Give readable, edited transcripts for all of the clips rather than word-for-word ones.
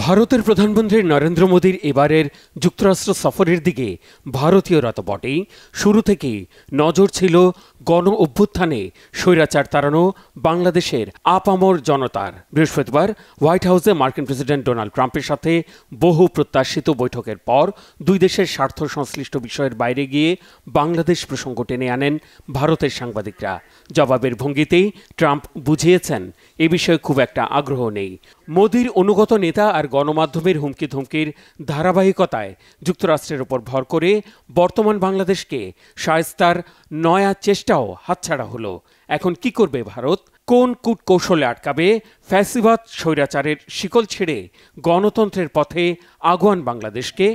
ভারতের প্রধানমন্ত্রী নরেন্দ্র মোদীর এবারের যুক্তরাষ্ট্র সফরের দিকে ভারতীয়রা তো বটেই, শুরু থেকেই নজর ছিল গণ অভ্যুত্থানে স্বৈরাচার তাড়ানো বাংলাদেশের আপামর জনতার। বৃহস্পতিবার হোয়াইট হাউসে মার্কিন প্রেসিডেন্ট ডোনাল্ড ট্রাম্পের সাথে বহু প্রত্যাশিত বৈঠকের পর দুই দেশের স্বার্থ সংশ্লিষ্ট বিষয়ের বাইরে গিয়ে বাংলাদেশ প্রসঙ্গ টেনে আনেন ভারতের সাংবাদিকরা। জবাবের ভঙ্গিতেই ট্রাম্প বুঝিয়েছেন এ বিষয়ে খুব একটা আগ্রহ নেই। মোদীর অনুগত নেতা আর গণমাধ্যমের হুমকি ধমকির ধারাবাহিকতায় যুক্তরাষ্ট্রের ওপর ভর করে বর্তমান বাংলাদেশকে শায়েস্তার নয়া চেষ্টাও হাতছাড়া হলো। এখন কি করবে ভারত? কোন কূটকৌশলে আটকাবে ফ্যাসিবাদ স্বৈরাচারের শিকল ছেড়ে গণতন্ত্রের পথে আগুয়ান বাংলাদেশকে?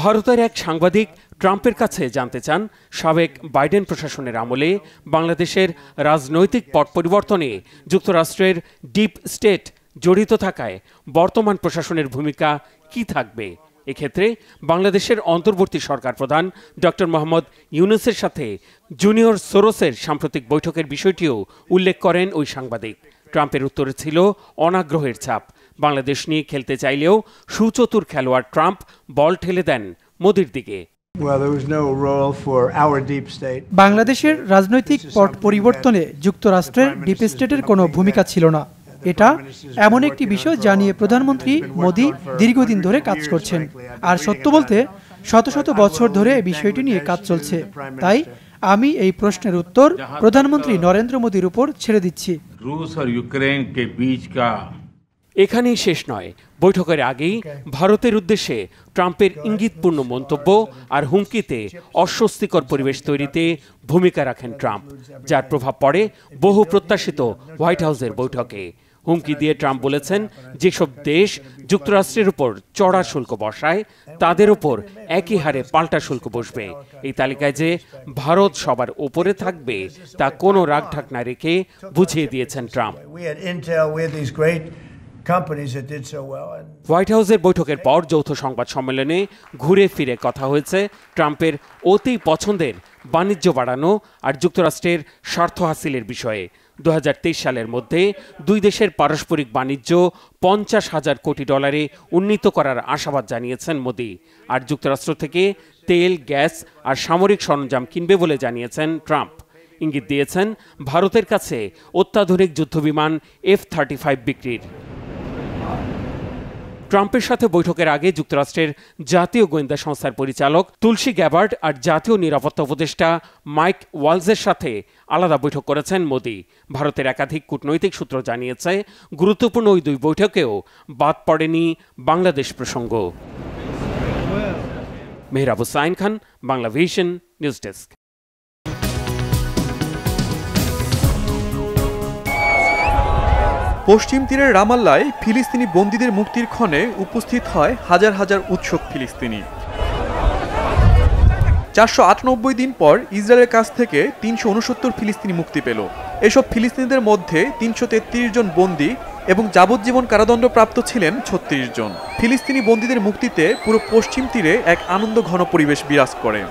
ভারতের এক সাংবাদিক ট্রাম্পের কাছে জানতে চান, সাবেক বাইডেন প্রশাসনের আমলে বাংলাদেশের রাজনৈতিক পট পরিবর্তনে যুক্তরাষ্ট্রের ডিপ স্টেট জড়িত থাকায় বর্তমান প্রশাসনের ভূমিকা কি থাকবে। এক্ষেত্রে বাংলাদেশের অন্তর্বর্তী সরকার প্রধান ডক্টর মোহাম্মদ ইউনূসের সাথে জুনিয়র সোরসের সাম্প্রতিক বৈঠকের বিষয়টিও উল্লেখ করেন ওই সাংবাদিক। ট্রাম্পের উত্তরে ছিল অনাগ্রহের ছাপ। বাংলাদেশ নিয়ে খেলতে চাইলেও সুচতুর খেলোয়াড় ট্রাম্প বল ঠেলে দেন মোদির দিকে। বাংলাদেশের রাজনৈতিক পট পরিবর্তনে যুক্তরাষ্ট্রের ডিপ স্টেটের কোনো ভূমিকা ছিল না। এটা এমন একটি বিষয় যা নিয়ে প্রধানমন্ত্রী মোদী দীর্ঘদিন ধরে কাজ করছেন। আর সত্য বলতে শত শত বছর ধরে এই বিষয়টি নিয়ে কাজ চলছে। তাই আমি এই প্রশ্নের উত্তর প্রধানমন্ত্রী নরেন্দ্র মোদীর উপর ছেড়ে দিচ্ছি। রুশ আর ইউক্রেন কে बीच का এখানেই শেষ নয়। বৈঠকের আগেই ভারতের উদ্দেশ্যে ট্রাম্পের ইঙ্গিতপূর্ণ মন্তব্য আর হুমকিতে অস্বস্তিকর পরিবেশ তৈরিতে ভূমিকা রাখেন ট্রাম্প, যার প্রভাব পড়ে বহু প্রত্যাশিত হোয়াইট হাউসের বৈঠকে। হুমকি দিয়ে ট্রাম্প বলেছেন, যেসব দেশ যুক্তরাষ্ট্রের উপর চড়া শুল্ক বসায় তাদের উপর একই হারে পাল্টা শুল্ক বসবে। এই তালিকায় যে ভারত সবার উপরে থাকবে তা কোনো রাগঢাক না রেখে বুঝিয়ে দিয়েছেন ট্রাম্প। হোয়াইট হাউসের বৈঠকের পর যৌথ সংবাদ সম্মেলনে ঘুরে ফিরে কথা হয়েছে ট্রাম্পের অতি পছন্দের বাণিজ্য বাড়ানো আর যুক্তরাষ্ট্রের স্বার্থ হাসিলের বিষয়ে। 2023 সালের মধ্যে দুই দেশের পারস্পরিক বাণিজ্য $50,000 কোটি উন্নীত করার আশাবাদ জানিয়েছেন মোদি। আর যুক্তরাষ্ট্র থেকে তেল, গ্যাস আর সামরিক সরঞ্জাম কিনবে বলে জানিয়েছেন ট্রাম্প। ইঙ্গিত দিয়েছেন ভারতের কাছে অত্যাধুনিক যুদ্ধবিমান F-35 বিক্রির। ট্রাম্পের সাথে বৈঠকের আগে যুক্তরাষ্ট্রের জাতীয় গোয়েন্দা সংস্থার পরিচালক তুলসী গ্যাবার্ড আর জাতীয় নিরাপত্তা উপদেষ্টা মাইক ওয়ালজের সাথে আলাদা বৈঠক করেছেন মোদি। ভারতের একাধিক কূটনৈতিক সূত্র জানিয়েছে, গুরুত্বপূর্ণ ওই দুই বৈঠকেও বাদ পড়েনি বাংলাদেশ প্রসঙ্গ। Mehrab Hussain Khan, Bangla vision, news desk. পশ্চিম তীরের রামাল্লায় ফিলিস্তিনি বন্দীদের মুক্তির ক্ষণে উপস্থিত হয় হাজার হাজার উৎসুক ফিলিস্তিনি। 498 দিন পর ইসরায়েলের কাছ থেকে 369 ফিলিস্তিনি মুক্তি পেল। এসব ফিলিস্তিনিদের মধ্যে 333 জন বন্দী এবং যাবজ্জীবন কারাদণ্ডপ্রাপ্ত ছিলেন 36 জন। ফিলিস্তিনি বন্দীদের মুক্তিতে পুরো পশ্চিম তীরে এক আনন্দ ঘন পরিবেশ বিরাজ করে।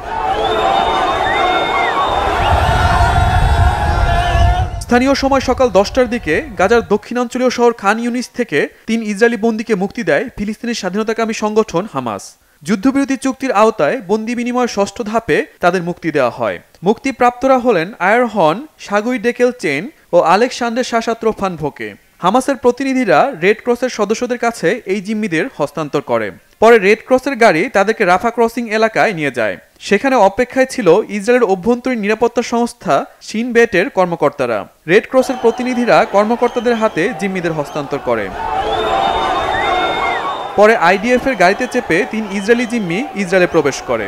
স্থানীয় সময় সকাল 10টার দিকে গাজার দক্ষিণাঞ্চলীয় শহর খান ইউনিস থেকে 3 ইসরায়েলি বন্দীকে মুক্তি দেয় ফিলিস্তিনের স্বাধীনতাকামী সংগঠন হামাস। যুদ্ধবিরতি চুক্তির আওতায় বন্দী বিনিময়ের 6ষ্ঠ ধাপে তাদের মুক্তি দেওয়া হয়। মুক্তিপ্রাপ্তরা হলেন আয়ার হন, সাগুই ডেকেল চেন ও আলেকসান্ডার শাসাত্র ফান ভোকে। হামাসের প্রতিনিধিরা রেড ক্রসের সদস্যদের কাছে এই জিম্মিদের হস্তান্তর করে। পরে রেড ক্রসের গাড়ি তাদেরকে রাফা ক্রসিং এলাকায় নিয়ে যায়। সেখানে অপেক্ষায় ছিল ইসরায়েলের অভ্যন্তরীণ নিরাপত্তা সংস্থা শিন বেটের কর্মকর্তারা। রেড ক্রসের প্রতিনিধিরা কর্মকর্তাদের হাতে জিম্মিদের হস্তান্তর করে। পরে আইডিএফ এর গাড়িতে চেপে 3 ইসরায়েলি জিম্মি ইসরায়েলে প্রবেশ করে।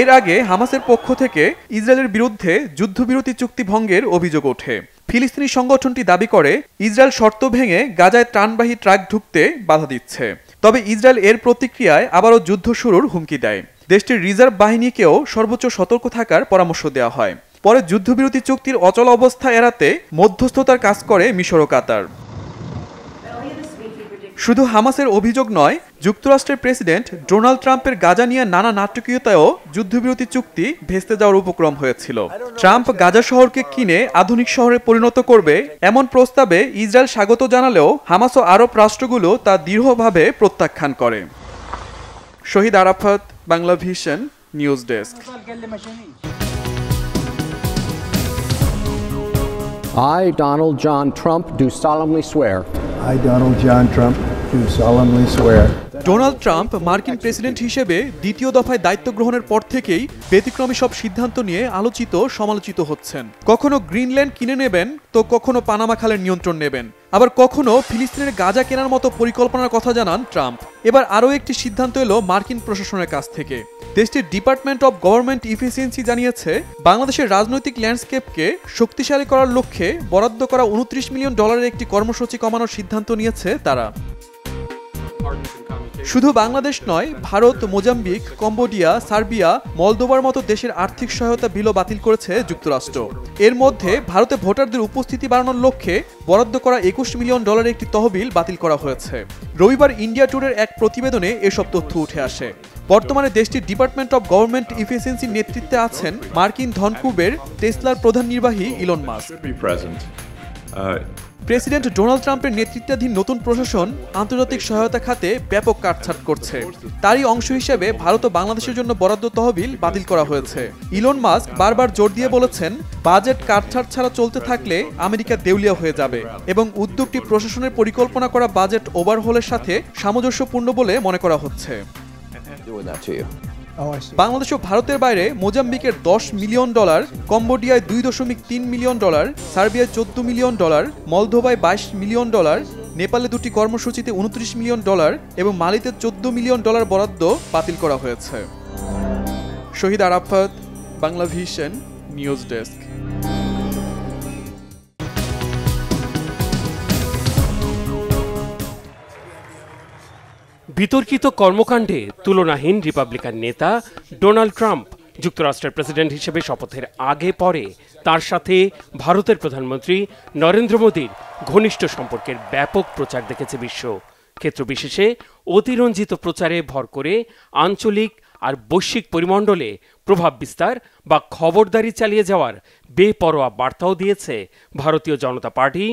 এর আগে হামাসের পক্ষ থেকে ইসরায়েলের বিরুদ্ধে যুদ্ধবিরতি চুক্তি ভঙ্গের অভিযোগ ওঠে। ফিলিস্তিনি সংগঠনটি দাবি করে ইসরায়েল শর্ত ভেঙে গাজায় ত্রাণবাহী ট্রাক ঢুকতে বাধা দিচ্ছে। তবে ইসরায়েল এর প্রতিক্রিয়ায় আবারও যুদ্ধ শুরুর হুমকি দেয়। দেশটির রিজার্ভ বাহিনীকেও সর্বোচ্চ সতর্ক থাকার পরামর্শ দেওয়া হয়। পরে যুদ্ধবিরতি চুক্তির অচল অবস্থা এড়াতে মধ্যস্থতার কাজ করে মিশর ও কাতার। শুধু হামাসের অভিযোগ নয়, যুক্তরাষ্ট্রের প্রেসিডেন্ট ডোনাল্ড ট্রাম্পের গাজা নিয়ে নানা নাটকীয়তায়ও যুদ্ধবিরতি চুক্তি ভেস্তে যাওয়ার উপক্রম হয়েছিল। ট্রাম্প গাজা শহরকে কিনে আধুনিক শহরে পরিণত করবে এমন প্রস্তাবে ইসরায়েল স্বাগত জানালেও হামাস ও আরব রাষ্ট্রগুলো তা দৃঢ়ভাবে প্রত্যাখ্যান করে। Shahid Arafat, Bangla vision, news desk. I, Donald John Trump, do solemnly swear. I, Donald John Trump, do solemnly swear. Donald Trump মার্কিন প্রেসিডেন্ট হিসেবে দ্বিতীয় দফায় দায়িত্ব গ্রহণের পর থেকেই ব্যতিক্রমী সব সিদ্ধান্ত নিয়ে আলোচিত সমালোচিত হচ্ছেন। কখনো গ্রিনল্যান্ড কিনে নেবেন, তো কখনো পানামা খালের নিয়ন্ত্রণ নেবেন, আবার কখনো ফিলিস্তিনের গাজা কেনার মতো পরিকল্পনার কথা জানান ট্রাম্প। এবার আরও একটি সিদ্ধান্ত এলো মার্কিন প্রশাসনের কাছ থেকে। দেশটির ডিপার্টমেন্ট অব গভর্নমেন্ট ইফিসিয়েন্সি জানিয়েছে, বাংলাদেশের রাজনৈতিক ল্যান্ডস্কেপকে শক্তিশালী করার লক্ষ্যে বরাদ্দ করা $29 মিলিয়ন একটি কর্মসূচি কমানোর সিদ্ধান্ত নিয়েছে তারা। শুধু বাংলাদেশ নয়, ভারত, মোজাম্বিক, কম্বোডিয়া, সার্বিয়া, মলদোভার মতো দেশের আর্থিক সহায়তা বিলও বাতিল করেছে যুক্তরাষ্ট্র। এর মধ্যে ভারতে ভোটারদের উপস্থিতি বাড়ানোর লক্ষ্যে বরাদ্দ করা $21 মিলিয়ন একটি তহবিল বাতিল করা হয়েছে। রবিবার ইন্ডিয়া টুডের এক প্রতিবেদনে এসব তথ্য উঠে আসে। বর্তমানে দেশটির ডিপার্টমেন্ট অব গভর্নমেন্ট ইফিসিয়েন্সির নেতৃত্বে আছেন মার্কিন ধনকুবের টেসলার প্রধান নির্বাহী ইলন মাস্ক। প্রেসিডেন্ট ডোনাল্ড ট্রাম্পের নেতৃত্বাধীন নতুন প্রশাসন আন্তর্জাতিক সহায়তা খাতে ব্যাপক কাটছাঁট করছে। তারই অংশ হিসেবে ভারত ও বাংলাদেশের জন্য বরাদ্দ তহবিল বাতিল করা হয়েছে। ইলন মাস্ক বারবার জোর দিয়ে বলেছেন, বাজেট কাটছাঁট ছাড়া চলতে থাকলে আমেরিকা দেউলিয়া হয়ে যাবে এবং উদ্যোগটি প্রশাসনের পরিকল্পনা করা বাজেট ওভারহলের সাথে সামঞ্জস্যপূর্ণ বলে মনে করা হচ্ছে। বাংলাদেশ ও ভারতের বাইরে মোজাম্বিকের $10 মিলিয়ন, কম্বোডিয়ায় $2.3 মিলিয়ন, সার্বিয়ায় $14 মিলিয়ন, মলদোভায় $22 মিলিয়ন, নেপালে দুটি কর্মসূচিতে $29 মিলিয়ন এবং মালিতে $14 মিলিয়ন বরাদ্দ বাতিল করা হয়েছে। Shahid Arafat, Bangla vision, news desk. বিতর্কিত কর্মকাণ্ডে তুলনাহীন রিপাবলিকান নেতা ডোনাল্ড ট্রাম্প যুক্তরাষ্ট্রের প্রেসিডেন্ট হিসেবে শপথের আগে পরে তার সাথে ভারতের প্রধানমন্ত্রী নরেন্দ্র মোদীর ঘনিষ্ঠ সম্পর্কের ব্যাপক প্রচার দেখেছে বিশ্ব। ক্ষেত্রবিশেষে অতিরঞ্জিত প্রচারে ভর করে আঞ্চলিক আর বৈশ্বিক পরিমণ্ডলে প্রভাব বিস্তার বা খবরদারি চালিয়ে যাওয়ার বেপরোয়া বার্তাও দিয়েছে ভারতীয় জনতা পার্টি,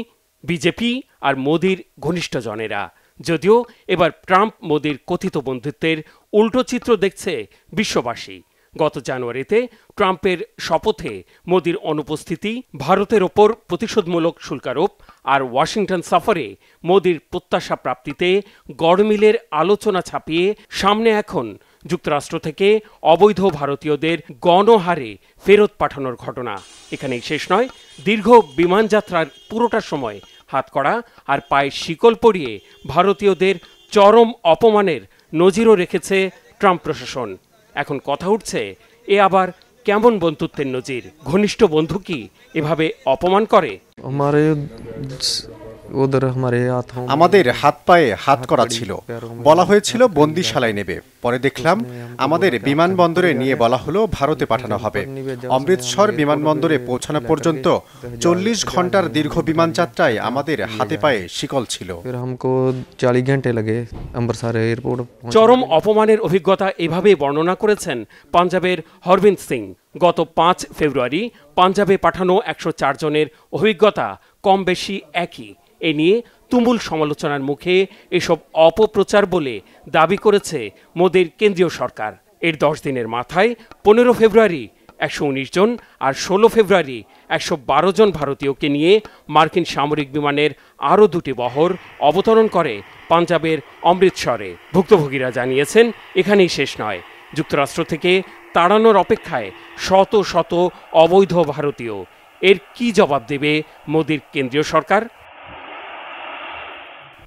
বিজেপি আর মোদীর ঘনিষ্ঠজনেরা। যদিও এবার ট্রাম্প মোদীর কথিত বন্ধুত্বের উল্টো চিত্র দেখছে বিশ্ববাসী। গত জানুয়ারিতে ট্রাম্পের শপথে মোদীর অনুপস্থিতি, ভারতের ওপর প্রতিশোধমূলক শুল্কারোপ আর ওয়াশিংটন সফরে মোদীর প্রত্যাশা প্রাপ্তিতে গড়মিলের আলোচনা ছাপিয়ে সামনে এখন যুক্তরাষ্ট্র থেকে অবৈধ ভারতীয়দের গণহারে ফেরত পাঠানোর ঘটনা। এখানেই শেষ নয়, দীর্ঘ বিমানযাত্রার পুরোটা সময় হাতকড়া আর পায়ে শিকল পরিয়ে ভারতীয়দের চরম অপমানের নজিরও রেখেছে ট্রাম্প প্রশাসন। এখন কথা উঠছে, এ আবার কেমন বন্ধুত্বের নজির? ঘনিষ্ঠ বন্ধু কি এভাবে অপমান করে? আমাদের হাত পায়ে হাত করা ছিল, বলা হয়েছিল বন্দিশালায় নেবে। পরে দেখলাম আমাদের বিমানবন্দরে নিয়ে বলা হলো ভারতে পাঠানো হবে। অমৃতসর বিমানবন্দরে পৌঁছানো পর্যন্ত 40 ঘন্টার দীর্ঘ বিমান যাত্রায় আমাদের হাতে পায়ে শিকল ছিল। চরম অপমানের অভিজ্ঞতা এভাবে বর্ণনা করেছেন পাঞ্জাবের হরবিন্দ সিং। গত 5 ফেব্রুয়ারি পাঞ্জাবে পাঠানো 104 জনের অভিজ্ঞতা কম বেশি একই। এ নিয়ে তুমুল সমালোচনার মুখে এসব অপপ্রচার বলে দাবি করেছে মোদীর কেন্দ্রীয় সরকার। এর 10 দিনের মাথায় 15 ফেব্রুয়ারি 119 জন আর 16 ফেব্রুয়ারি 112 জন ভারতীয়কে নিয়ে মার্কিন সামরিক বিমানের আরও 2টি বহর অবতরণ করে পাঞ্জাবের অমৃতসরে। ভুক্তভোগীরা জানিয়েছেন, এখানেই শেষ নয়, যুক্তরাষ্ট্র থেকে তাড়ানোর অপেক্ষায় শত শত অবৈধ ভারতীয়। এর কি জবাব দেবে মোদীর কেন্দ্রীয় সরকার?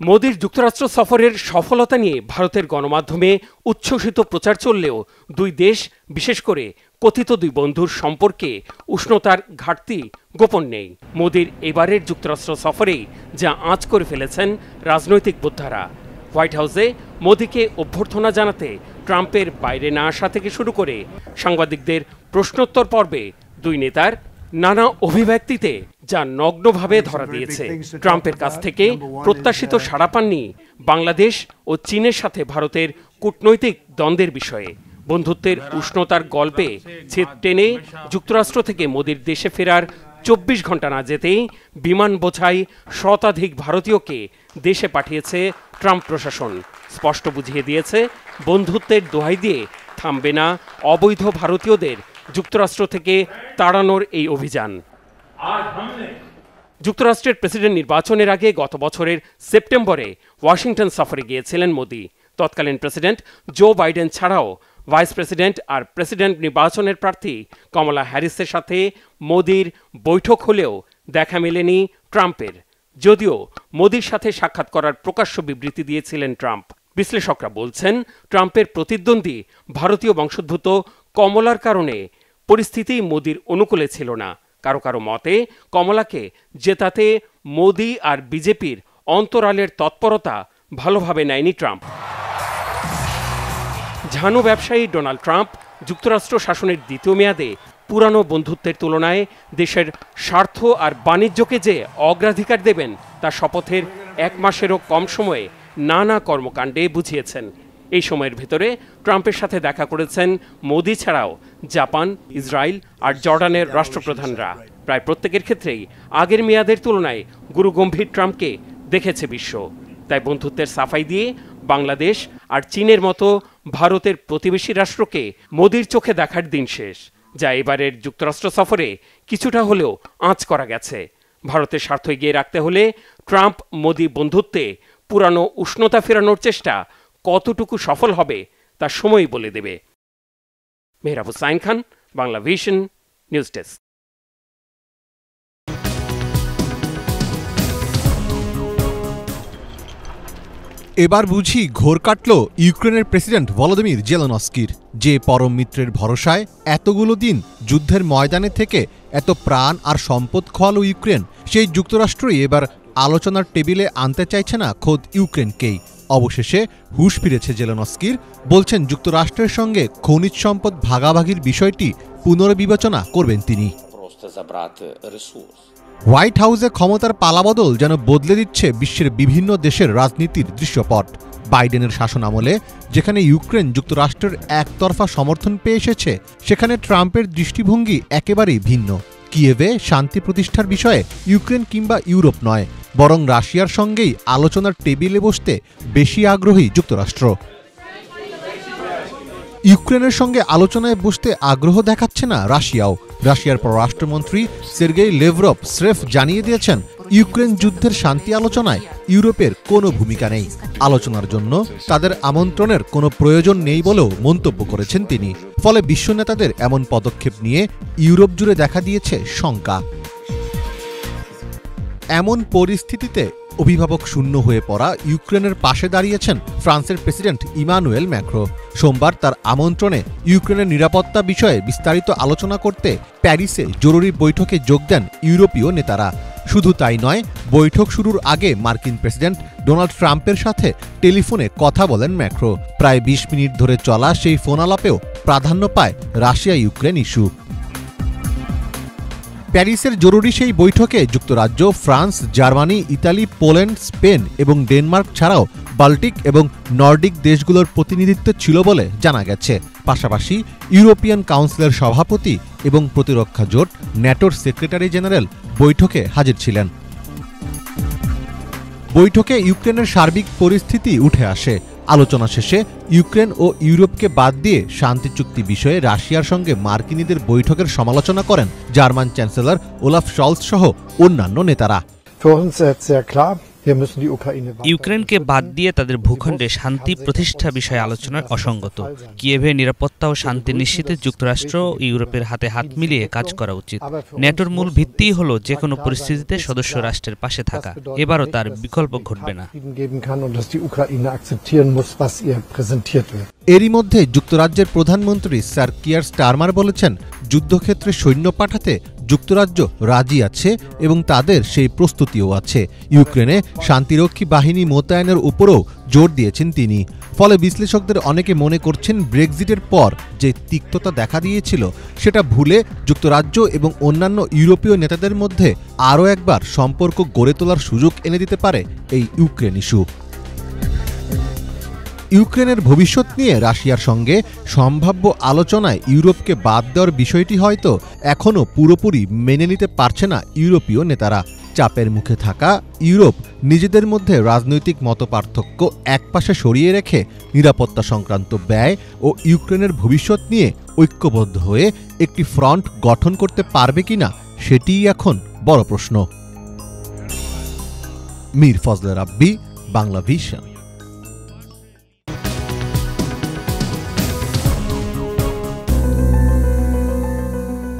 মোদীর যুক্তরাষ্ট্র সফরের সফলতা নিয়ে ভারতের গণমাধ্যমে উচ্ছ্বসিত প্রচার চললেও দুই দেশ, বিশেষ করে কথিত দুই বন্ধুর সম্পর্কে উষ্ণতার ঘাটতি গোপন নেই। মোদীর এবারের যুক্তরাষ্ট্র সফরেই যা আঁচ করে ফেলেছেন রাজনৈতিক বোদ্ধারা। হোয়াইট হাউসে মোদীকে অভ্যর্থনা জানাতে ট্রাম্পের বাইরে না আসা থেকে শুরু করে সাংবাদিকদের প্রশ্নোত্তর পর্বে দুই নেতার নানা অভিব্যক্তিতে যা নগ্নভাবে ধরা দিয়েছে। ট্রাম্পের কাছ থেকে প্রত্যাশিত সাড়া পাননি বাংলাদেশ ও চীনের সাথে ভারতের কূটনৈতিক দ্বন্দ্বের বিষয়ে। বন্ধুত্বের উষ্ণতার গল্পে ছেদ টেনে যুক্তরাষ্ট্র থেকে মোদির দেশে ফেরার 24 ঘন্টা না যেতেই বিমান বোঝাই শতাধিক ভারতীয়কে দেশে পাঠিয়েছে ট্রাম্প প্রশাসন। স্পষ্ট বুঝিয়ে দিয়েছে, বন্ধুত্বের দোহাই দিয়ে থামবে না অবৈধ ভারতীয়দের যুক্তরাষ্ট্র থেকে তাড়ানোর এই অভিযান। যুক্তরাষ্ট্রের প্রেসিডেন্ট নির্বাচনের আগে গত বছরের সেপ্টেম্বরে ওয়াশিংটন সফরে গিয়েছিলেন মোদি। তৎকালীন প্রেসিডেন্ট জো বাইডেন ছাড়াও ভাইস প্রেসিডেন্ট আর প্রেসিডেন্ট নির্বাচনের প্রার্থী কমলা হ্যারিসের সাথে মোদির বৈঠক হলেও দেখা মেলেনি ট্রাম্পের, যদিও মোদির সাথে সাক্ষাৎ করার প্রকাশ্য বিবৃতি দিয়েছিলেন ট্রাম্প। বিশ্লেষকরা বলছেন, ট্রাম্পের প্রতিদ্বন্দ্বী ভারতীয় বংশোদ্ভূত কমলার কারণে পরিস্থিতি মোদির অনুকূলে ছিল না। কারো কারো মতে, কমলাকে জেতাতে মোদি আর বিজেপির অন্তরালের তৎপরতা ভালোভাবে নেয়নি ট্রাম্প। ঝানু ব্যবসায়ী ডোনাল্ড ট্রাম্প যুক্তরাষ্ট্র শাসনের দ্বিতীয় মেয়াদে পুরানো বন্ধুত্বের তুলনায় দেশের স্বার্থ আর বাণিজ্যকে যে অগ্রাধিকার দেবেন তা শপথের 1 মাসেরও কম সময়ে নানা কর্মকাণ্ডে বুঝিয়েছেন। এই সময়ের ভেতরে ট্রাম্পের সাথে দেখা করেছেন মোদি ছাড়াও জাপান, ইসরায়েল আর জর্ডানের রাষ্ট্রপ্রধানরা। প্রায় প্রত্যেকের ক্ষেত্রেই আগের মেয়াদের তুলনায় গুরুগম্ভীর ট্রাম্পকে দেখেছে বিশ্ব। তাই বন্ধুত্বের সাফাই দিয়ে বাংলাদেশ আর চীনের মতো ভারতের প্রতিবেশী রাষ্ট্রকে মোদির চোখে দেখার দিন শেষ, যা এবারের যুক্তরাষ্ট্র সফরে কিছুটা হলেও আঁচ করা গেছে। ভারতের স্বার্থ এগিয়ে রাখতে হলে ট্রাম্প মোদি বন্ধুত্বে পুরানো উষ্ণতা ফেরানোর চেষ্টা কতটুকু সফল হবে তা সময়ই বলে দেবে। Mehrab Hussain Khan, Bangla vision, news desk. এবার বুঝি ঘোর কাটল ইউক্রেনের প্রেসিডেন্ট ভলোদিমির জেলেনস্কির, যে পরম মিত্রের ভরসায় এতগুলো দিন যুদ্ধের ময়দানে থেকে এত প্রাণ আর সম্পদ খোয়ালো ইউক্রেন, সেই যুক্তরাষ্ট্রই এবার আলোচনার টেবিলে আনতে চাইছে না খোদ ইউক্রেনকেই। অবশেষে হুঁশ ফিরেছে জেলেনস্কির, বলছেন যুক্তরাষ্ট্রের সঙ্গে খনিজ সম্পদ ভাগাভাগির বিষয়টি পুনর্বিবেচনা করবেন তিনি। হোয়াইট হাউসে ক্ষমতার পালাবদল যেন বদলে দিচ্ছে বিশ্বের বিভিন্ন দেশের রাজনীতির দৃশ্যপট। বাইডেনের শাসন আমলে যেখানে ইউক্রেন যুক্তরাষ্ট্রের একতরফা সমর্থন পেয়ে এসেছে, সেখানে ট্রাম্পের দৃষ্টিভঙ্গি একেবারেই ভিন্ন। কিয়েভে শান্তি প্রতিষ্ঠার বিষয়ে ইউক্রেন কিংবা ইউরোপ নয়, বরং রাশিয়ার সঙ্গেই আলোচনার টেবিলে বসতে বেশি আগ্রহী যুক্তরাষ্ট্র। ইউক্রেনের সঙ্গে আলোচনায় বসতে আগ্রহ দেখাচ্ছে না রাশিয়াও। রাশিয়ার পররাষ্ট্রমন্ত্রী সের্গেই লেভরভ স্রেফ জানিয়ে দিয়েছেন, ইউক্রেন যুদ্ধের শান্তি আলোচনায় ইউরোপের কোনো ভূমিকা নেই। আলোচনার জন্য তাদের আমন্ত্রণের কোনো প্রয়োজন নেই বলেও মন্তব্য করেছেন তিনি। ফলে বিশ্ব নেতাদের এমন পদক্ষেপ নিয়ে ইউরোপ জুড়ে দেখা দিয়েছে শঙ্কা। এমন পরিস্থিতিতে অভিভাবক শূন্য হয়ে পড়া ইউক্রেনের পাশে দাঁড়িয়েছেন ফ্রান্সের প্রেসিডেন্ট ইমানুয়েল ম্যাক্রো। সোমবার তার আমন্ত্রণে ইউক্রেনের নিরাপত্তা বিষয়ে বিস্তারিত আলোচনা করতে প্যারিসে জরুরি বৈঠকে যোগ দেন ইউরোপীয় নেতারা। শুধু তাই নয়, বৈঠক শুরুর আগে মার্কিন প্রেসিডেন্ট ডোনাল্ড ট্রাম্পের সাথে টেলিফোনে কথা বলেন ম্যাক্রো। প্রায় 20 মিনিট ধরে চলা সেই ফোনালাপেও প্রাধান্য পায় রাশিয়া ইউক্রেন ইস্যু। প্যারিসের জরুরি সেই বৈঠকে যুক্তরাজ্য, France, Germany, Italy, Poland, Spain এবং ডেনমার্ক ছাড়াও বাল্টিক এবং নর্ডিক দেশগুলোর প্রতিনিধিত্ব ছিল বলে জানা গেছে। পাশাপাশি ইউরোপিয়ান কাউন্সিলের সভাপতি এবং প্রতিরক্ষা জোট ন্যাটোর সেক্রেটারি জেনারেল বৈঠকে হাজির ছিলেন। বৈঠকে ইউক্রেনের সার্বিক পরিস্থিতি উঠে আসে। আলোচনা শেষে ইউক্রেন ও ইউরোপকে বাদ দিয়ে শান্তি চুক্তি বিষয়ে রাশিয়ার সঙ্গে মার্কিনীদের বৈঠকের সমালোচনা করেন জার্মান চ্যান্সেলর ওলাফ শলৎজ সহ অন্যান্য নেতারা। ইউক্রেনকে বাদ দিয়ে তাদের ভূখণ্ডে শান্তি প্রতিষ্ঠা বিষয়ে আলোচনার অসঙ্গত। কিয়েভে নিরাপত্তা ও শান্তি নিশ্চিতে যুক্তরাষ্ট্র ও ইউরোপের হাতে হাত মিলিয়ে কাজ করা উচিত। ন্যাটোর মূল ভিত্তিই হল যে কোনো পরিস্থিতিতে সদস্য রাষ্ট্রের পাশে থাকা। এবারও তার বিকল্প ঘটবে না। এরই মধ্যে যুক্তরাজ্যের প্রধানমন্ত্রী স্যার কিয়ার স্টারমার বলেছেন, যুদ্ধক্ষেত্রে সৈন্য পাঠাতে যুক্তরাজ্য রাজি আছে এবং তাদের সেই প্রস্তুতিও আছে। ইউক্রেনে শান্তিরক্ষী বাহিনী মোতায়েনের উপরও জোর দিয়েছেন তিনি। ফলে বিশ্লেষকদের অনেকে মনে করছেন ব্রেক্সিটের পর যে তিক্ততা দেখা দিয়েছিল সেটা ভুলে যুক্তরাজ্য এবং অন্যান্য ইউরোপীয় নেতাদের মধ্যে আরও একবার সম্পর্ক গড়ে তোলার সুযোগ এনে দিতে পারে এই ইউক্রেন ইস্যু। ইউক্রেনের ভবিষ্যৎ নিয়ে রাশিয়ার সঙ্গে সম্ভাব্য আলোচনায় ইউরোপকে বাদ দেওয়ার বিষয়টি হয়তো এখনও পুরোপুরি মেনে নিতে পারছে না ইউরোপীয় নেতারা। চাপের মুখে থাকা ইউরোপ নিজেদের মধ্যে রাজনৈতিক মতপার্থক্য একপাশে সরিয়ে রেখে নিরাপত্তা সংক্রান্ত ব্যয় ও ইউক্রেনের ভবিষ্যৎ নিয়ে ঐক্যবদ্ধ হয়ে একটি ফ্রন্ট গঠন করতে পারবে কিনা সেটিই এখন বড় প্রশ্ন। মীর ফজলে রাব্বি, বাংলা ভিশন।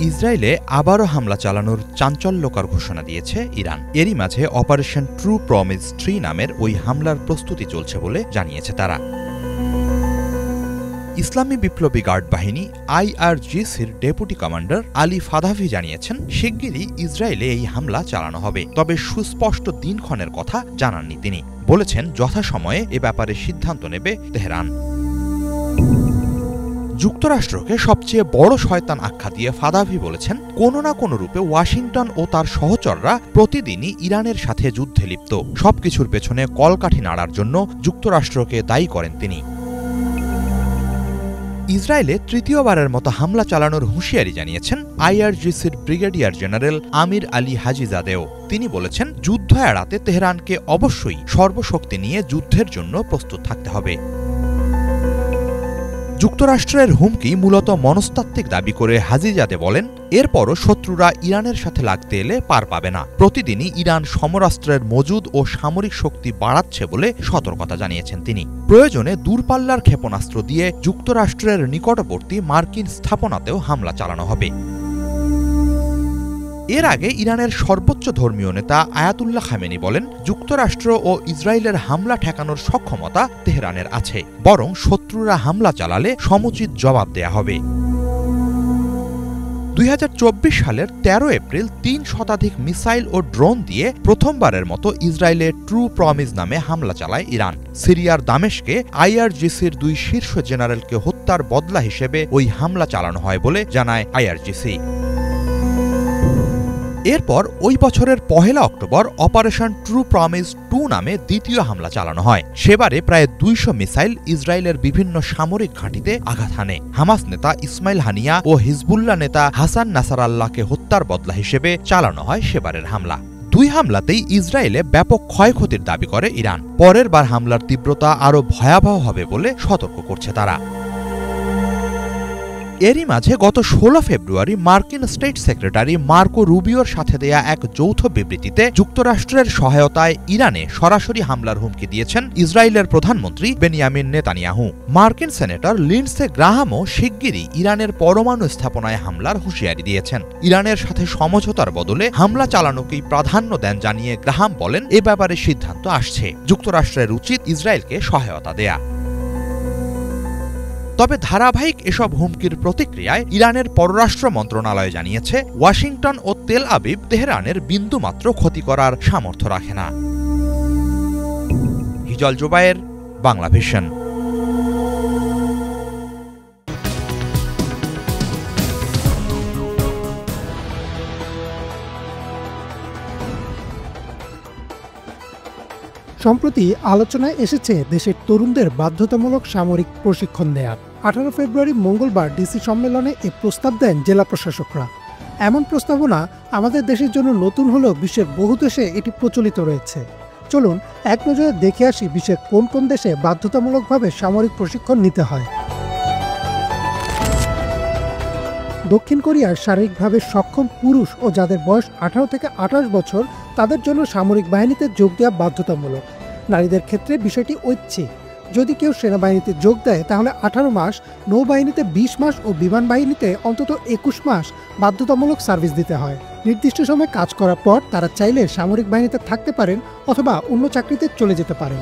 ইসরায়েলে আবারও হামলা চালানোর চাঞ্চল্যকর ঘোষণা দিয়েছে ইরান। এরই মাঝে অপারেশন ট্রু প্রমিস 3 নামের ওই হামলার প্রস্তুতি চলছে বলে জানিয়েছে তারা। ইসলামী বিপ্লবী গার্ড বাহিনী IRGCর ডেপুটি কমান্ডার আলী ফাদাভি জানিয়েছেন, শিগগিরই ইসরায়েলে এই হামলা চালানো হবে, তবে সুস্পষ্ট দিনক্ষণের কথা জানাননি তিনি। বলেছেন, যথাসময়ে এ ব্যাপারে সিদ্ধান্ত নেবে তেহরান। যুক্তরাষ্ট্রকে সবচেয়ে বড় শয়তান আখ্যা দিয়ে ফাদাভি বলেছেন, কোনো না কোনো রূপে ওয়াশিংটন ও তার সহচররা প্রতিদিনই ইরানের সাথে যুদ্ধে লিপ্ত। সবকিছুর পেছনে কলকাঠি নাড়ার জন্য যুক্তরাষ্ট্রকে দায়ী করেন তিনি। ইসরায়েলে তৃতীয়বারের মতো হামলা চালানোর হুঁশিয়ারি জানিয়েছেন IRGCর ব্রিগেডিয়ার জেনারেল আমির আলী হাজিজাদেও। তিনি বলেছেন, যুদ্ধ এড়াতে তেহরানকে অবশ্যই সর্বশক্তি নিয়ে যুদ্ধের জন্য প্রস্তুত থাকতে হবে। যুক্তরাষ্ট্রের হুমকি মূলত মনস্তাত্ত্বিক দাবি করে হাজিজাদে বলেন, এরপরও শত্রুরা ইরানের সাথে লাগতে এলে পার পাবে না। প্রতিদিনই ইরান সমরাস্ত্রের মজুদ ও সামরিক শক্তি বাড়াচ্ছে বলে সতর্কতা জানিয়েছেন তিনি। প্রয়োজনে দূরপাল্লার ক্ষেপণাস্ত্র দিয়ে যুক্তরাষ্ট্রের নিকটবর্তী মার্কিন স্থাপনাতেও হামলা চালানো হবে। এর আগে ইরানের সর্বোচ্চ ধর্মীয় নেতা আয়াতুল্লাহ খামেনি বলেন, যুক্তরাষ্ট্র ও ইসরায়েলের হামলা ঠেকানোর সক্ষমতা তেহরানের আছে, বরং শত্রুরা হামলা চালালে সমুচিত জবাব দেয়া হবে। 2024 সালের 13 এপ্রিল 3 শতাধিক মিসাইল ও ড্রোন দিয়ে প্রথমবারের মতো ইসরায়েলে ট্রু প্রমিস নামে হামলা চালায় ইরান। সিরিয়ার দামেস্কে IRGCর 2 শীর্ষ জেনারেলকে হত্যার বদলা হিসেবে ওই হামলা চালানো হয় বলে জানায় IRGC। এরপর ওই বছরের 1 অক্টোবর অপারেশন ট্রু প্রমিস 2 নামে দ্বিতীয় হামলা চালানো হয়। সেবারে প্রায় 200 মিসাইল ইসরায়েলের বিভিন্ন সামরিক ঘাঁটিতে আঘাত হানে। হামাস নেতা ইসমাইল হানিয়া ও হিজবুল্লাহ নেতা হাসান নাসারাল্লাহকে হত্যার বদলা হিসেবে চালানো হয় সেবারের হামলা। 2 হামলাতেই ইসরায়েলে ব্যাপক ক্ষয়ক্ষতির দাবি করে ইরান। পরের বার হামলার তীব্রতা আরও ভয়াবহ হবে বলে সতর্ক করছে তারা। এরই মাঝে গত 16 ফেব্রুয়ারি মার্কিন স্টেট সেক্রেটারি মার্কো রুবিওর সাথে দেয়া এক যৌথ বিবৃতিতে যুক্তরাষ্ট্রের সহায়তায় ইরানে সরাসরি হামলার হুমকি দিয়েছেন ইসরায়েলের প্রধানমন্ত্রী বেনিয়ামিন নেতানিয়াহু। মার্কিন সেনেটর লিন্ডসে গ্রাহামও শিগগিরই ইরানের পরমাণু স্থাপনায় হামলার হুঁশিয়ারি দিয়েছেন। ইরানের সাথে সমঝোতার বদলে হামলা চালানোকেই প্রাধান্য দেন জানিয়ে গ্রাহাম বলেন, এ ব্যাপারে সিদ্ধান্ত আসছে, যুক্তরাষ্ট্রের উচিত ইসরায়েলকে সহায়তা দেয়া। তবে ধারাবাহিক এসব হুমকির প্রতিক্রিয়ায় ইরানের পররাষ্ট্র মন্ত্রণালয় জানিয়েছে, ওয়াশিংটন ও তেল আবিব তেহরানের বিন্দুমাত্র ক্ষতি করার সামর্থ্য রাখে না। হিজল জুবায়ের, বাংলা ভিশন। সম্প্রতি আলোচনায় এসেছে দেশের তরুণদের বাধ্যতামূলক সামরিক প্রশিক্ষণ দেওয়ার। 18 ফেব্রুয়ারি মঙ্গলবার ডিসি সম্মেলনে এ প্রস্তাব দেন জেলা প্রশাসকরা। এমন প্রস্তাবনা আমাদের দেশের জন্য নতুন হলেও বিশ্বের বহু দেশে এটি প্রচলিত রয়েছে। চলুন এক নজরে দেখে আসি বিশ্বের কোন কোন দেশে বাধ্যতামূলকভাবে সামরিক প্রশিক্ষণ নিতে হয়। দক্ষিণ কোরিয়ার শারীরিকভাবে সক্ষম পুরুষ ও যাদের বয়স 18 থেকে 28 বছর তাদের জন্য সামরিক বাহিনীতে যোগ দেওয়া বাধ্যতামূলক। নারীদের ক্ষেত্রে বিষয়টি ঐচ্ছিক। যদি কেউ সেনাবাহিনীতে যোগ দেয় তাহলে 18 মাস, নৌবাহিনীতে 20 মাস ও বিমান বাহিনীতে অন্তত 21 মাস বাধ্যতামূলক সার্ভিস দিতে হয়। নির্দিষ্ট সময় কাজ করার পর তারা চাইলে সামরিক বাহিনীতে থাকতে পারেন অথবা অন্য চাকরিতে চলে যেতে পারেন।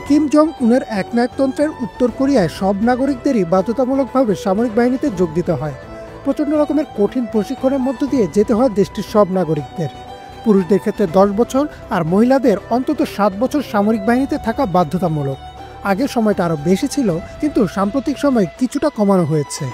কিম জং উনের একনায়কতন্ত্রের উত্তর কোরিয়ায় সব নাগরিকদেরই বাধ্যতামূলকভাবে সামরিক বাহিনীতে যোগ দিতে হয়। প্রচণ্ড রকমের কঠিন প্রশিক্ষণের মধ্য দিয়ে যেতে হয় দেশটির সব নাগরিকদের। পুরুষদের ক্ষেত্রে 10 বছর আর মহিলাদের অন্তত 7 বছর সামরিক বাহিনীতে থাকা বাধ্যতামূলক। আগের সময়টা আরও বেশি ছিল, কিন্তু সাম্প্রতিক সময়ে কিছুটা কমানো হয়েছে।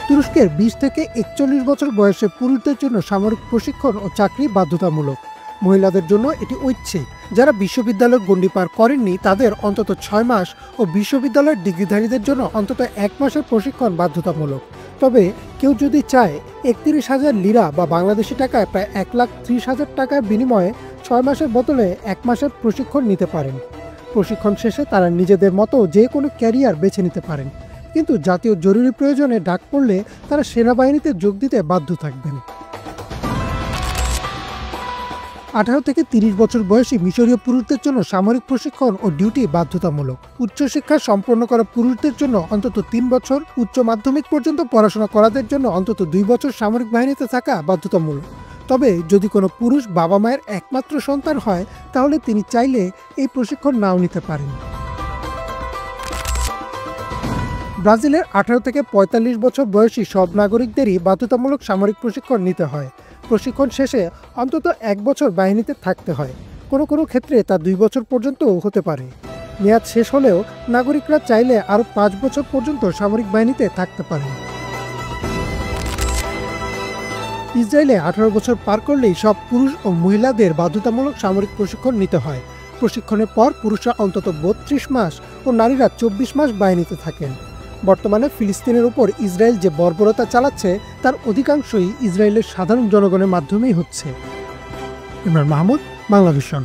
তুরস্কের 20 থেকে 41 বছর বয়সে পুরুষদের জন্য সামরিক প্রশিক্ষণ ও চাকরি বাধ্যতামূলক। মহিলাদের জন্য এটি ঐচ্ছিক। যারা বিশ্ববিদ্যালয়ের গণ্ডি পার করেননি তাদের অন্তত 6 মাস ও বিশ্ববিদ্যালয়ের ডিগ্রিধারীদের জন্য অন্তত 1 মাসের প্রশিক্ষণ বাধ্যতামূলক। তবে কেউ যদি চায় 31,000 লিরা বা বাংলাদেশি টাকায় প্রায় 1,30,000 টাকার বিনিময়ে 6 মাসের বদলে 1 মাসের প্রশিক্ষণ নিতে পারেন। প্রশিক্ষণ শেষে তারা নিজেদের মতো যে কোনো ক্যারিয়ার বেছে নিতে পারেন, কিন্তু জাতীয় জরুরি প্রয়োজনে ডাক পড়লে তারা সেনাবাহিনীতে যোগ দিতে বাধ্য থাকবেন। 18 থেকে 30 বছর বয়সী মিশরীয় পুরুষদের জন্য সামরিক প্রশিক্ষণ ও ডিউটি বাধ্যতামূলক। উচ্চশিক্ষা সম্পন্ন করা পুরুষদের জন্য অন্তত 3 বছর, উচ্চ মাধ্যমিক পর্যন্ত পড়াশোনা করাদের জন্য অন্তত 2 বছর সামরিক বাহিনীতে থাকা বাধ্যতামূলক। তবে যদি কোনো পুরুষ বাবা মায়ের একমাত্র সন্তান হয় তাহলে তিনি চাইলে এই প্রশিক্ষণ নাও নিতে পারেন। ব্রাজিলের 18 থেকে 45 বছর বয়সী সব নাগরিকদেরই বাধ্যতামূলক সামরিক প্রশিক্ষণ নিতে হয়। প্রশিক্ষণ শেষে অন্তত 1 বছর বাহিনীতে থাকতে হয়। কোনো কোনো ক্ষেত্রে তা 2 বছর পর্যন্তও হতে পারে। মেয়াদ শেষ হলেও নাগরিকরা চাইলে আরও 5 বছর পর্যন্ত সামরিক বাহিনীতে থাকতে পারেন। ইসরায়েলে 18 বছর পার করলেই সব পুরুষ ও মহিলাদের বাধ্যতামূলক সামরিক প্রশিক্ষণ নিতে হয়। প্রশিক্ষণের পর পুরুষরা অন্তত 32 মাস ও নারীরা 24 মাস বাহিনীতে থাকেন। বর্তমানে ফিলিস্তিনের উপর ইসরায়েল যে বর্বরতা চালাচ্ছে তার অধিকাংশই ইসরায়েলের সাধারণ জনগণের মাধ্যমেই হচ্ছে। ইমরান মাহমুদ, বাংলাভিশন।